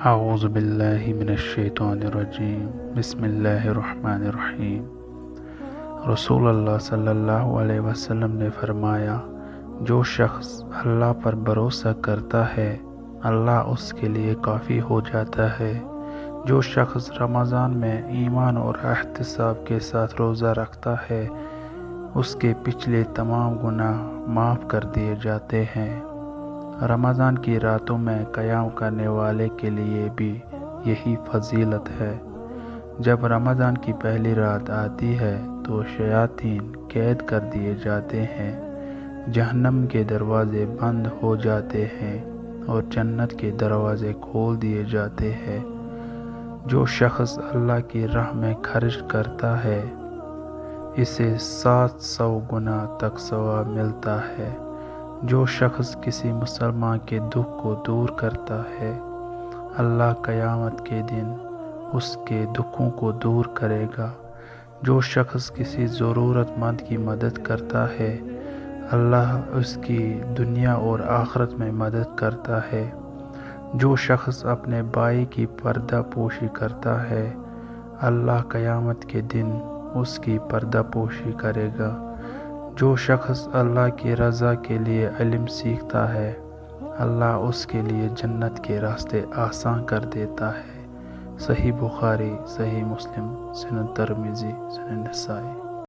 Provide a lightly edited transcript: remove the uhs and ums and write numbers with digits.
اعوذ باللہ من الشیطان الرجیم بسم اللہ الرحمن الرحیم۔ رسول اللہ صلی اللہ علیہ وسلم نے فرمایا، جو شخص اللہ پر بھروسہ کرتا ہے اللہ اس کے لیے کافی ہو جاتا ہے۔ جو شخص رمضان میں ایمان اور احتساب کے ساتھ روزہ رکھتا ہے اس کے پچھلے تمام گناہ معاف کر دیے جاتے ہیں۔ رمضان کی راتوں میں قیام کرنے والے کے لیے بھی یہی فضیلت ہے۔ جب رمضان کی پہلی رات آتی ہے تو شیاطین قید کر دیے جاتے ہیں، جہنم کے دروازے بند ہو جاتے ہیں اور جنت کے دروازے کھول دیے جاتے ہیں۔ جو شخص اللہ کی راہ میں خرچ کرتا ہے اسے 700 گنا تک ثواب ملتا ہے۔ جو شخص کسی مسلمان کے دکھ کو دور کرتا ہے اللہ قیامت کے دن اس کے دکھوں کو دور کرے گا۔ جو شخص کسی ضرورت مند کی مدد کرتا ہے اللہ اس کی دنیا اور آخرت میں مدد کرتا ہے۔ جو شخص اپنے بھائی کی پردہ پوشی کرتا ہے اللہ قیامت کے دن اس کی پردہ پوشی کرے گا۔ جو شخص اللہ کی رضا کے لیے علم سیکھتا ہے اللہ اس کے لیے جنت کے راستے آسان کر دیتا ہے۔ صحیح بخاری، صحیح مسلم، سنن ترمذی، سنن نسائی۔